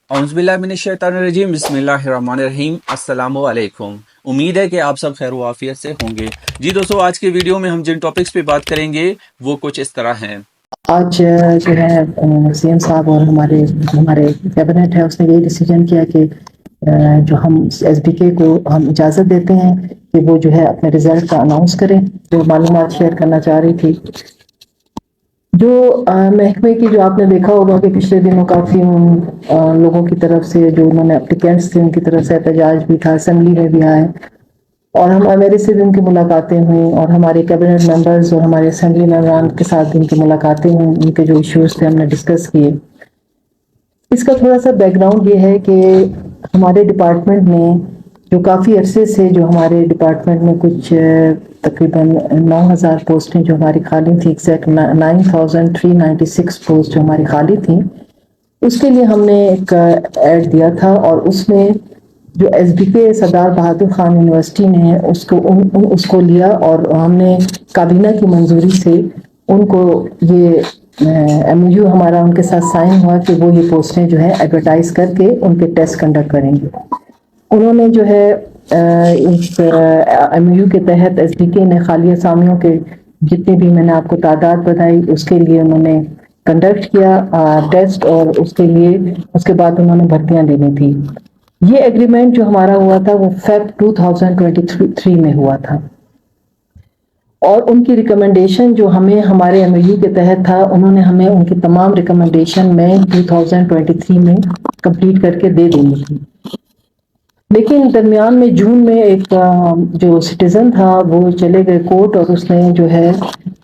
औज़ुबिल्लाहिमिनश्शैतानिर्रजीम बिस्मिल्लाहिर्रहमानिर्रहीम अस्सलामु अलैकुम। उम्मीद है कि आप सब खैर आफियत से होंगे। जी दोस्तों, आज के वीडियो में हम जिन टॉपिक्स पे बात करेंगे वो कुछ इस तरह हैं। आज जो है सीएम साहब और हमारे हमारे कैबिनेट है उसने यही डिसीजन किया कि जो हम एसबीके को हम इजाज़त देते हैं कि वो जो है अपने रिजल्ट का अनाउंस करें। जो मालूमात शेयर करना चाह रही थी, जो महकमे की, जो आपने देखा होगा कि पिछले दिनों काफ़ी लोगों की तरफ से जो उन्होंने एप्लीकेंट्स थे उनकी तरफ से एहतजाज भी था, असेंबली में भी आए और मेरे से भी उनकी मुलाकातें हुई और हमारे कैबिनेट मेंबर्स और हमारे असेंबली मेंबरान के साथ भी उनकी मुलाकातें हुई, उनके जो इश्यूज थे हमने डिस्कस किए। इसका थोड़ा सा बैकग्राउंड ये है कि हमारे डिपार्टमेंट में जो काफ़ी अरसे से जो हमारे डिपार्टमेंट में कुछ तकरीबन 9,000 पोस्टें जो हमारी खाली थी, एग्जैक्ट 9,396 पोस्ट जो हमारी खाली थी, उसके लिए हमने एक ऐड दिया था और उसमें जो एसबीके सरदार बहादुर खान यूनिवर्सिटी ने उसको लिया और हमने काबीना की मंजूरी से उनको ये एमओयू हमारा उनके साथ साइन हुआ कि वो ये पोस्टें जो है एडवर्टाइज करके उनके टेस्ट कंडक्ट करेंगे। उन्होंने जो है इस एमओयू के तहत एसबीके ने खाली असामियों के जितने भी मैंने आपको तादाद बताई उसके लिए उन्होंने कंडक्ट किया टेस्ट और उसके बाद उन्होंने भर्तियां लेनी थी। ये एग्रीमेंट जो हमारा हुआ था वो फेब 2023 में हुआ था और उनकी रिकमेंडेशन जो हमें हमारे एमओयू के तहत था, उन्होंने हमें उनकी तमाम रिकमेंडेशन में 2023 में कंप्लीट करके दे देनी थी। लेकिन दरमियान में जून में एक जो सिटीजन था वो चले गए कोर्ट और उसने जो है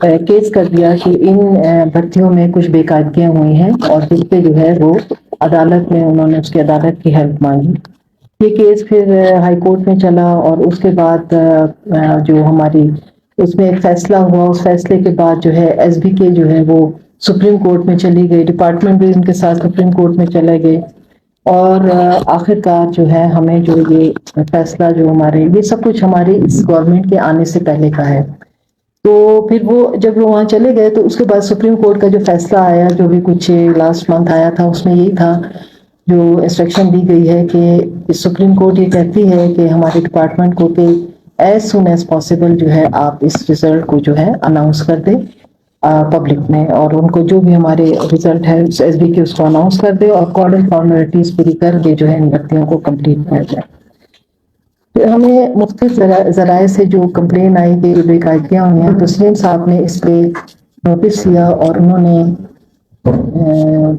केस कर दिया कि इन भर्तियों में कुछ बेकायदगियां हुई हैं और जिस पे जो है वो अदालत में उन्होंने उसकी अदालत की हेल्प मांगी। ये केस फिर हाई कोर्ट में चला और उसके बाद जो हमारी उसमें एक फैसला हुआ। उस फैसले के बाद जो है एसबीके जो है वो सुप्रीम कोर्ट में चली गई, डिपार्टमेंट भी उनके साथ सुप्रीम कोर्ट में चले गए और आखिरकार जो है हमें जो ये फैसला जो हमारे ये सब कुछ हमारे इस गवर्नमेंट के आने से पहले का है। तो फिर वो जब वो वहाँ चले गए तो उसके बाद सुप्रीम कोर्ट का जो फैसला आया, जो भी कुछ लास्ट मंथ आया था, उसमें यही था, जो इंस्ट्रक्शन दी गई है कि सुप्रीम कोर्ट ये कहती है कि हमारे डिपार्टमेंट को कि एज सुन एज पॉसिबल जो है आप इस रिजल्ट को जो है अनाउंस कर दें पब्लिक में और उनको जो भी हमारे रिजल्ट है एसबीके उसको अनाउंस कर दे और अकॉर्डिंग फॉर्मेलिटीज पूरी करके जो है इन भर्तियों को कंप्लीट किया जाए। तो हमें मुख्तलिफ जराए से जो कंप्लेन आई कि बेकायदगियाँ हुई हैं, तो सीएम साहब ने इस पे नोटिस लिया और उन्होंने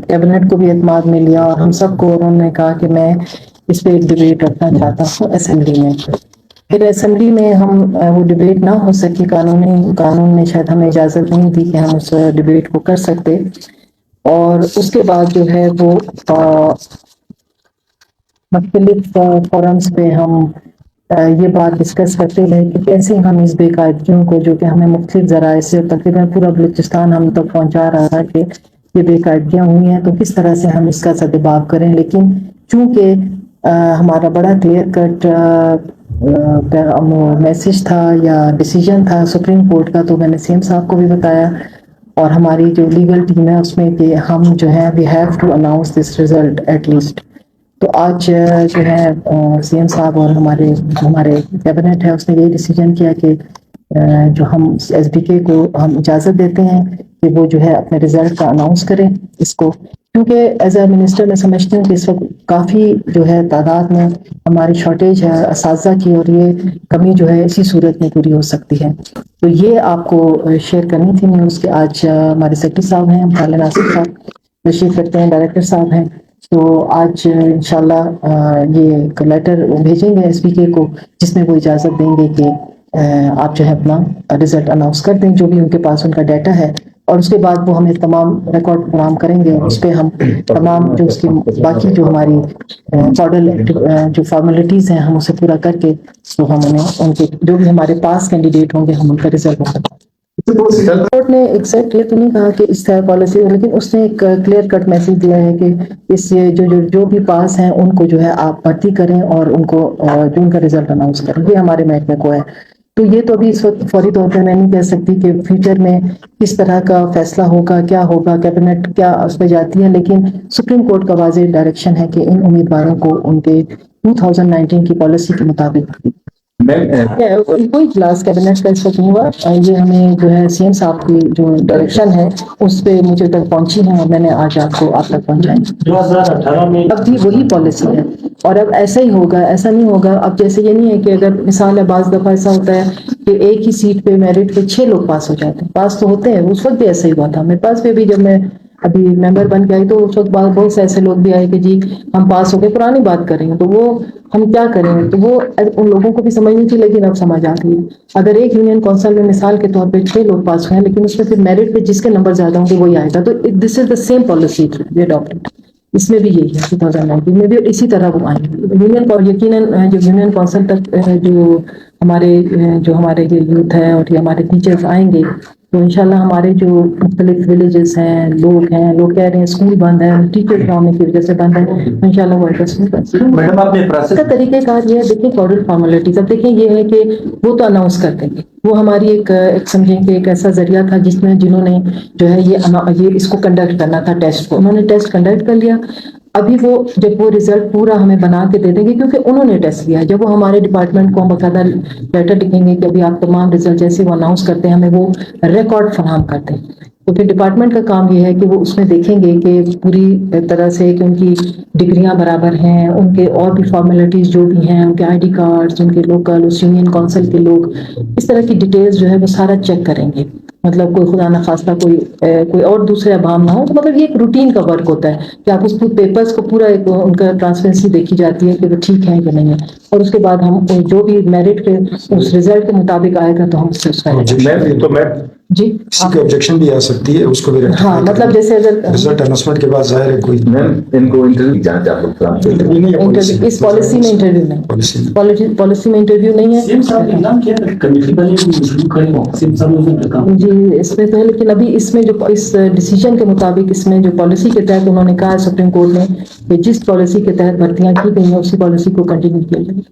कैबिनेट को भी एतमाद में लिया और हम सबको उन्होंने कहा कि मैं इस पे एक डिबेट रखना चाहता हूँ असेंबली में। फिर असेंबली में हम वो डिबेट ना हो सकी, कानून ने शायद हमें इजाज़त नहीं दी कि हम उस डिबेट को कर सकते और उसके बाद जो है वो मुख्तलिफ फोरम्स पे हम ये बात डिस्कस करते हैं कि कैसे हम इस बेकायदगियों को, जो कि हमें मुख्तलिफ जराए से तकरीबन पूरा बलूचिस्तान हम तक पहुंचा रहा था कि ये बेकायदगियाँ हुई हैं, तो किस तरह से हम इसका सद्भाव करें। लेकिन चूंकि हमारा बड़ा क्लियर कट मैसेज था या डिसीजन था सुप्रीम कोर्ट का, तो मैंने सीएम साहब को भी बताया और हमारी जो लीगल टीम है उसमें कि हम जो है we have to announce this result at least. तो आज जो है सीएम साहब और हमारे कैबिनेट है उसने यही डिसीजन किया कि जो हम एसबीके को हम इजाज़त देते हैं कि वो जो है अपने रिजल्ट का अनाउंस करें इसको, क्योंकि एज ए मिनिस्टर मैं समझती हूँ कि इस वक्त काफ़ी जो है तादाद में हमारी शॉर्टेज है असातिज़ा की और ये कमी जो है इसी सूरत में पूरी हो सकती है। तो ये आपको शेयर करनी थी न्यूज़ के। आज हमारे सेक्रेटरी साहब हैं, खालिद नासिर साहब तशरीफ रखते हैं, डायरेक्टर साहब हैं, तो आज इंशाल्लाह ये एक लेटर भेजेंगे एसबीके को जिसमें वो इजाज़त देंगे कि आप जो है अपना रिजल्ट अनाउंस कर दें, जो भी उनके पास उनका डाटा है, और उसके बाद वो हमें तमाम रिकॉर्ड फराहम करेंगे। उस पर हम तमाम जो उसकी बाकी जो हमारी जो फॉर्मेलिटीज़ हैं हम उसे पूरा करके तो हम उन्हें उनके जो भी हमारे पास कैंडिडेट होंगे हम उनका रिजल्ट कोर्ट ने एग्जैक्ट ये तो नहीं कहा कि इस तरह पॉलिसी, लेकिन उसने एक क्लियर कट मैसेज दिया है कि इस जो भी पास हैं उनको जो है आप भर्ती करें और उनको जो उनका रिजल्ट अनाउंस करें। ये हमारे महकमे को है। تو یہ تو ابھی اس وقت فوری طور پہ میں نہیں کہہ سکتی کہ فیوچر میں کس طرح کا فیصلہ ہوگا، کیا ہوگا، کیبنٹ کیا اس پہ جاتی ہے، لیکن سپریم کورٹ کا واضح ڈائریکشن ہے کہ ان امیدواروں کو ان کے 2019 کی پالیسی کے مطابق کوئی کلاس کیبنٹ کا اس وقت نہیں ہوا. یہ ہمیں جو ہے سی ایم صاحب کی جو ڈائریکشن ہے اس پہ مجھے تک پہنچی ہے اور میں نے آج آپ تک پہنچائی. 2018 میں اب بھی وہی پالیسی ہے اور اب ایسا ہی ہوگا، ایسا نہیں ہوگا. اب جیسے یہ نہیں ہے کہ اگر مثال ہے بعض دفعہ ایسا ہوتا ہے کہ ایک ہی سیٹ پہ میرٹ پہ 6 لوگ پاس ہو جاتے ہیں، پاس تو ہوتے ہیں. اس وقت بھی ایسا ہی ہوا تھا میرے پاس پہ بھی، جب میں ابھی ممبر بن کے آئی تو اس وقت بہت سے ایسے لوگ بھی آئے کہ جی ہم پاس ہو گئے. پرانی بات کریں گے تو وہ ہم کیا کریں گے، تو وہ ان لوگوں کو بھی سمجھنی تھی لیکن اب سمجھ آ گئی. اگر ایک یونین کونسل میں مثال کے طور پہ 6 لوگ پاس ہوئے ہیں لیکن اس میں پھر میرٹ پہ جس کے نمبر زیادہ ہوں گے وہی آئے گا. تو دس از دا سیم پالیسی اڈاپٹڈ. اس میں بھی یہی ہے 2019 میں بھی اسی طرح وہ آئیں گے. یونین کو یقیناً جو یونین کونسل تک جو ہمارے یہ یوتھ ہے اور یہ ہمارے ٹیچرز آئیں گے تو انشاءاللہ ہمارے جو مختلف ولیجز ہیں، لوگ کہہ رہے ہیں اسکول بند ہے، ٹیچر نہ ہونے کی وجہ سے بند ہے، انشاءاللہ وہ ایڈجسٹمنٹ کر سکتے ہیں. میڈم آپ نے اس کا طریقہ کار یہ ہے، دیکھیں کوڈڈ فارمیلٹیز. اب دیکھیں یہ ہے کہ وہ تو اناؤنس کر دیں گے، وہ ہماری ایک سمجھیں کہ ایک ایسا ذریعہ تھا جنہوں نے جو ہے یہ اس کو کنڈکٹ کرنا تھا ٹیسٹ کو. انہوں نے ٹیسٹ کنڈکٹ کر لیا. ابھی وہ جب وہ رزلٹ پورا ہمیں بنا کے دے دیں گے کیونکہ انہوں نے ٹیسٹ کیا ہے. جب وہ ہمارے ڈپارٹمنٹ کو ہم باقاعدہ لیٹر لکھیں گے کہ ابھی آپ تمام رزلٹ جیسے وہ اناؤنس کرتے ہیں ہمیں وہ ریکارڈ فراہم کرتے ہیں. تو پھر ڈپارٹمنٹ کا کام یہ ہے کہ وہ اس میں دیکھیں گے کہ پوری طرح سے کہ ان کی ڈگریاں برابر ہیں، ان کے اور بھی فارمیلٹیز جو بھی ہیں، ان کے آئی ڈی کارڈز، ان کے لوکل اس یونین کونسل کے لوگ، اس طرح کی ڈیٹیلز جو ہے وہ سارا چیک کریں گے. مطلب کوئی خدا نخواستہ کوئی اور دوسرے ابہام نہ ہو. تو مطلب یہ ایک روٹین کا ورک ہوتا ہے کہ آپ اس پیپرز کو پورا ان کا ٹرانسپیرنسی دیکھی جاتی ہے کہ وہ ٹھیک ہے کہ نہیں ہے. اور اس کے بعد ہم جو بھی میرٹ کے اس رزلٹ کے مطابق آئے گا تو ہم اس سے جی کسی کی آبجیکشن بھی آ سکتی ہے، اس کو بھی ہاں مطلب جیسے اگر رزلٹ اناؤنسمنٹ کے بعد ظاہر ہے کوئی ان کو انٹرویو جانا چاہتے اس پالیسی میں انٹرویو نہیں، پالیسی میں انٹرویو نہیں ہے جی. اس میں تو ہے لیکن ابھی اس میں جو اس ڈیسیجن کے مطابق اس میں جو پالیسی کے تحت انہوں نے کہا ہے سپریم کورٹ نے کہ جس پالیسی کے تحت بھرتیاں کی گئی ہیں اسی پالیسی کو کنٹینیو کیا جائے.